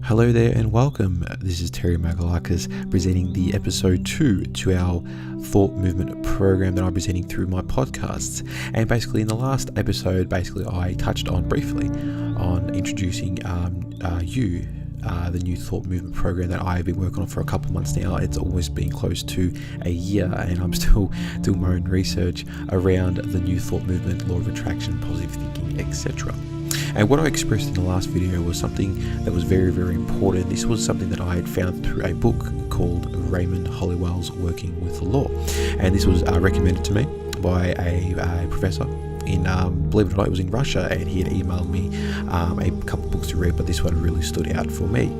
Hello there and welcome. This is Terry Magalakis presenting the episode 2 to our thought movement program that I'm presenting through my podcasts. And basically in the last episode, I touched on briefly on introducing the new thought movement program that I've been working on for a couple of months now. It's almost been close to a year and I'm still doing my own research around the new thought movement, law of attraction, positive thinking, etc. And what I expressed in the last video was something that was very, very important. This was something that I had found through a book called Raymond Hollowell's Working with the Law. And this was recommended to me by a professor in, believe it or not, it was in Russia, and he had emailed me a couple of books to read, but this one really stood out for me.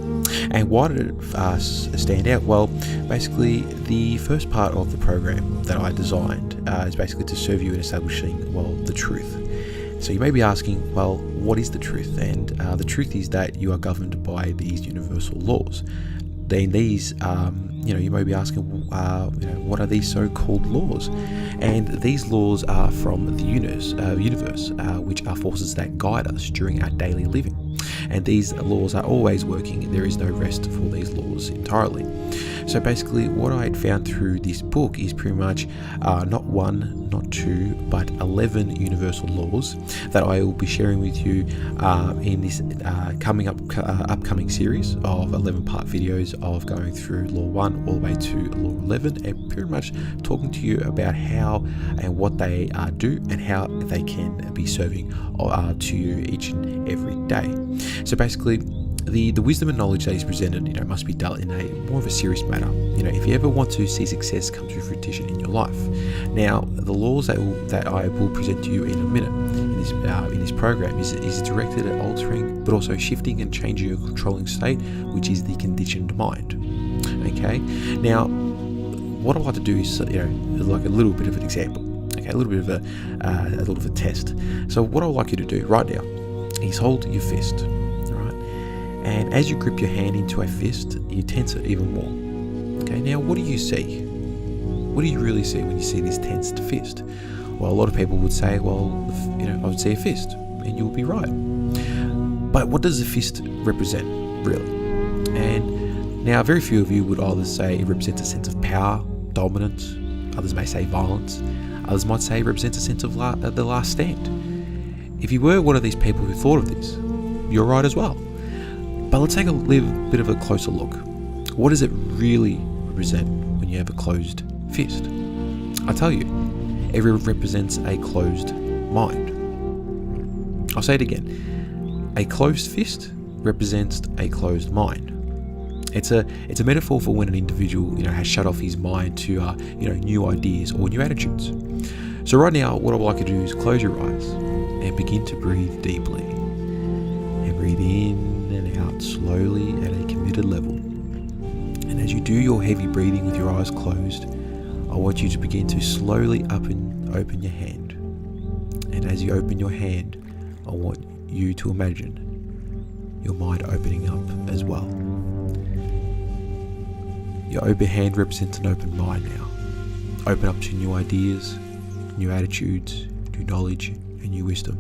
And why did it stand out? Well, basically, the first part of the program that I designed is basically to serve you in establishing, the truth. So you may be asking, what is the truth? And the truth is that you are governed by these universal laws. Then these, you may be asking, what are these so-called laws? And these laws are from the universe, which are forces that guide us during our daily living. And these laws are always working. There is no rest for these laws entirely. So basically what I had found through this book is pretty much not one, not two, but 11 universal laws that I will be sharing with you in this upcoming series of 11-part videos of going through Law 1 all the way to Law 11, and pretty much talking to you about how and what they do and how they can be serving to you each and every day. So basically, the wisdom and knowledge that is presented, must be dealt in a more of a serious manner. If you ever want to see success come to fruition in your life. Now, the laws that I will present to you in a minute in this program is directed at altering, but also shifting and changing your controlling state, which is the conditioned mind. Okay. Now, what I like to do is, like a little bit of an example. Okay, a little bit of a test. So, what I would like you to do right now is hold your fist. And as you grip your hand into a fist, you tense it even more. Okay, now what do you see? What do you really see when you see this tensed fist? Well, a lot of people would say, I would see a fist, and you would be right. But what does the fist represent, really? And now very few of you would either say it represents a sense of power, dominance, others may say violence, others might say it represents a sense of the last stand. If you were one of these people who thought of this, you're right as well. But let's take a bit of a closer look. What does it really represent when you have a closed fist? I'll tell you, it represents a closed mind. I'll say it again. A closed fist represents a closed mind. It's a metaphor for when an individual, has shut off his mind to, new ideas or new attitudes. So right now, what I would like you to do is close your eyes and begin to breathe deeply. And breathe in and out slowly at a committed level. And as you do your heavy breathing with your eyes closed, I want you to begin to slowly open your hand. And as you open your hand, I want you to imagine your mind opening up as well. Your open hand represents an open mind now. Open up to new ideas, new attitudes, new knowledge, and new wisdom.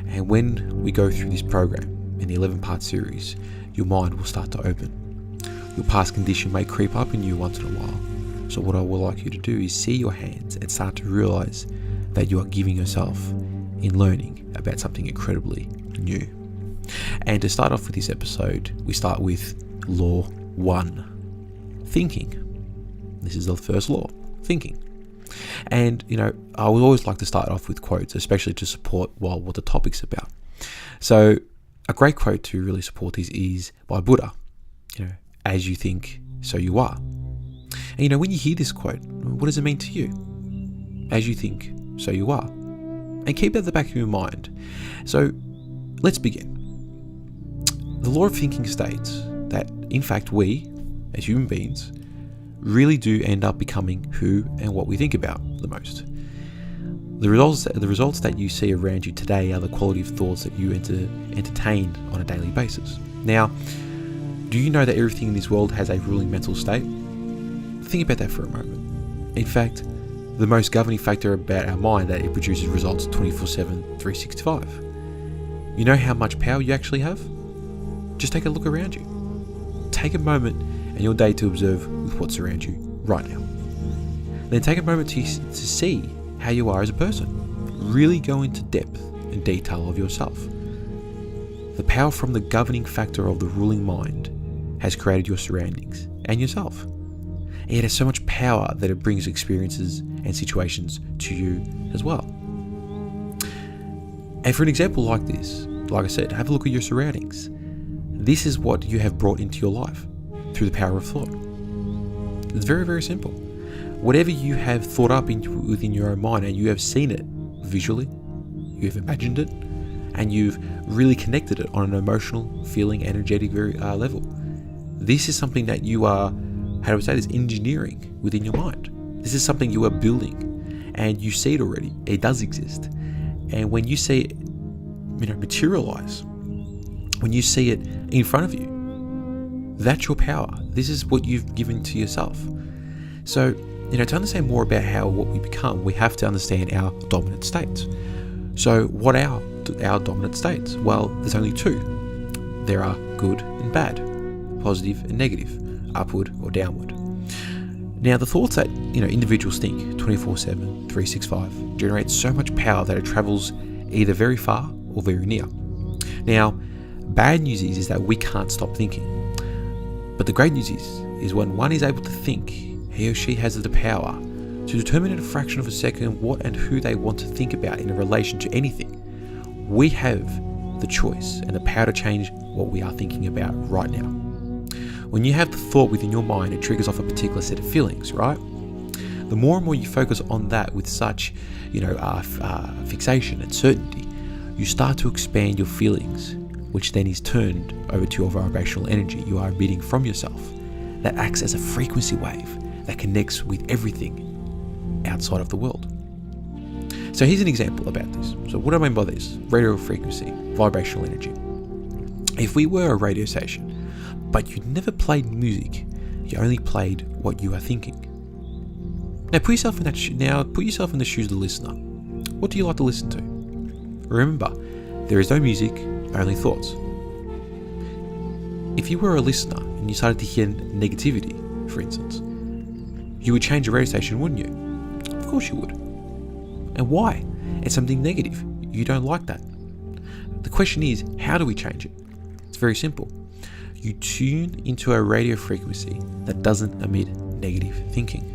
And when we go through this program, in the 11-part series, your mind will start to open. Your past condition may creep up in you once in a while. So what I would like you to do is see your hands and start to realize that you are giving yourself in learning about something incredibly new. And to start off with this episode, we start with Law 1, thinking. This is the first law, thinking. And, I would always like to start off with quotes, especially to support what the topic's about. So, a great quote to really support this is by Buddha. As you think, so you are. And when you hear this quote, what does it mean to you? As you think, so you are. And keep that at the back of your mind. So let's begin. The law of thinking states that, in fact, we, as human beings, really do end up becoming who and what we think about the most. The results that you see around you today are the quality of thoughts that you entertain on a daily basis. Now, do you know that everything in this world has a ruling mental state? Think about that for a moment. In fact, the most governing factor about our mind that it produces results 24/7, 365. You know how much power you actually have? just take a look around you. Take a moment in your day to observe with what's around you right now. Then take a moment to see how you are as a person. Really go into depth and detail of yourself. The power from the governing factor of the ruling mind has created your surroundings and yourself. It has so much power that it brings experiences and situations to you as well. And for an example like this, like I said, have a look at your surroundings. This is what you have brought into your life through the power of thought. It's very, very simple. Whatever you have thought up within your own mind and you have seen it visually, you have imagined it, and you've really connected it on an emotional, feeling, energetic level. This is something that you are, how do I say this, engineering within your mind. This is something you are building, and you see it already. It does exist. And when you see it, materialize, when you see it in front of you, that's your power. This is what you've given to yourself. So, to understand more about what we become, we have to understand our dominant states. So, what are our dominant states? Well, there's only two. There are good and bad, positive and negative, upward or downward. Now, the thoughts that individuals think 24/7, 365 generate so much power that it travels either very far or very near. Now, bad news is that we can't stop thinking. But the great news is when one is able to think, he or she has the power to determine in a fraction of a second what and who they want to think about in relation to anything. We have the choice and the power to change what we are thinking about right now. When you have the thought within your mind, it triggers off a particular set of feelings, right? The more and more you focus on that with such, fixation and certainty, you start to expand your feelings, which then is turned over to your vibrational energy you are emitting from yourself. That acts as a frequency wave that connects with everything outside of the world. So here's an example about this. So what do I mean by this? Radio frequency, vibrational energy. If we were a radio station, but you never played music, you only played what you are thinking. Now put yourself in the shoes of the listener. What do you like to listen to? Remember, there is no music, only thoughts. If you were a listener and you started to hear negativity, for instance, you would change the radio station, wouldn't you? Of course you would. And why? It's something negative. You don't like that. The question is, how do we change it? It's very simple. You tune into a radio frequency that doesn't emit negative thinking.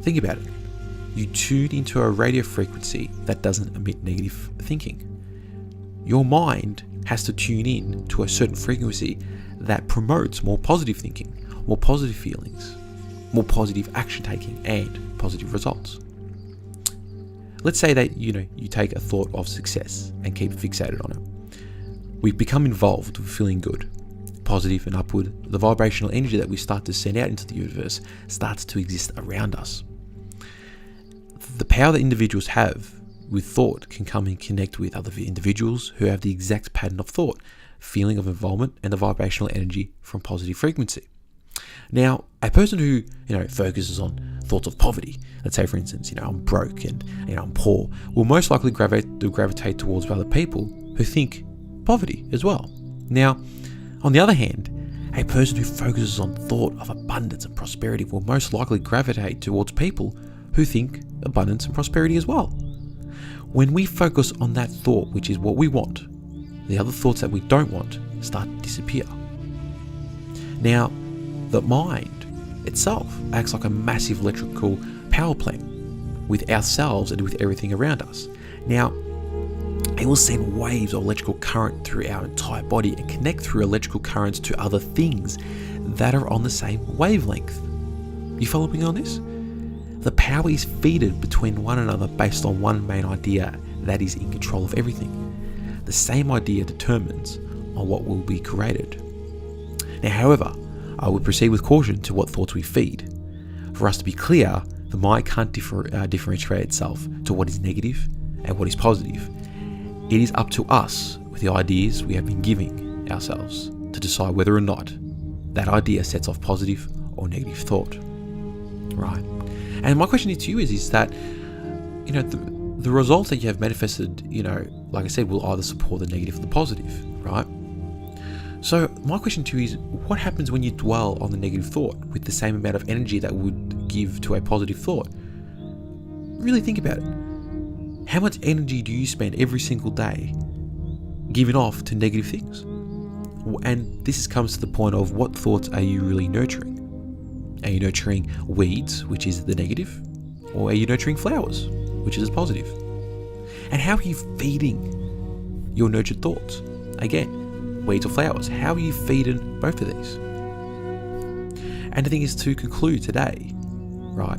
Think about it. You tune into a radio frequency that doesn't emit negative thinking. Your mind has to tune in to a certain frequency that promotes more positive thinking, more positive feelings, more positive action taking, and positive results. Let's say that you take a thought of success and keep fixated on it. We become involved with feeling good, positive and upward. The vibrational energy that we start to send out into the universe starts to exist around us. The power that individuals have with thought can come and connect with other individuals who have the exact pattern of thought, feeling of involvement, and the vibrational energy from positive frequency. Now, a person who focuses on thoughts of poverty, let's say for instance, I'm broke and I'm poor, will most likely gravitate towards other people who think poverty as well. Now, on the other hand, a person who focuses on thought of abundance and prosperity will most likely gravitate towards people who think abundance and prosperity as well. When we focus on that thought, which is what we want, the other thoughts that we don't want start to disappear. Now, the mind itself acts like a massive electrical power plant with ourselves and with everything around us. Now, it will send waves of electrical current through our entire body and connect through electrical currents to other things that are on the same wavelength. You follow me on this? The power is fed between one another based on one main idea that is in control of everything. The same idea determines on what will be created. Now, however, I would proceed with caution to what thoughts we feed. For us to be clear, the mind can't differentiate itself to what is negative and what is positive. It is up to us, with the ideas we have been giving ourselves, to decide whether or not that idea sets off positive or negative thought. Right? And my question to you is that, the the results that you have manifested, like I said, will either support the negative or the positive, right? So my question to you is, what happens when you dwell on the negative thought with the same amount of energy that would give to a positive thought? Really think about it. How much energy do you spend every single day giving off to negative things? And this comes to the point of, what thoughts are you really nurturing? Are you nurturing weeds, which is the negative? Or are you nurturing flowers, which is positive? And how are you feeding your nurtured thoughts? Again, weeds or flowers, how are you feeding both of these? And the thing is, to conclude today, right?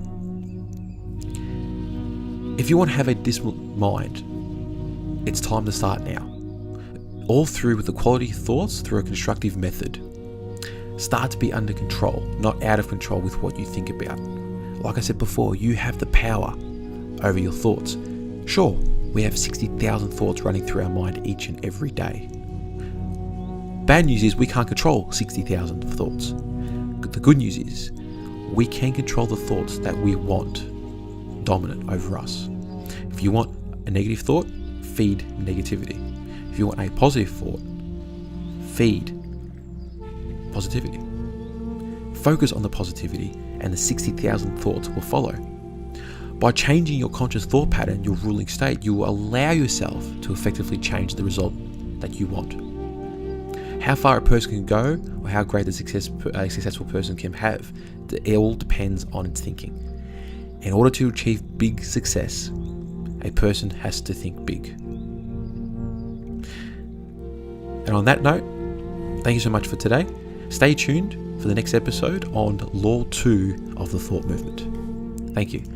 If you want to have a dismal mind, it's time to start now. All through with the quality of thoughts through a constructive method. Start to be under control, not out of control with what you think about. Like I said before, you have the power over your thoughts. Sure, we have 60,000 thoughts running through our mind each and every day. Bad news is we can't control 60,000 thoughts. The good news is we can control the thoughts that we want dominant over us. If you want a negative thought, feed negativity. If you want a positive thought, feed positivity. Focus on the positivity and the 60,000 thoughts will follow. By changing your conscious thought pattern, your ruling state, you will allow yourself to effectively change the result that you want. How far a person can go, or how great a successful person can have, it all depends on its thinking. In order to achieve big success, a person has to think big. And on that note, thank you so much for today. Stay tuned for the next episode on Law 2 of the Thought Movement. Thank you.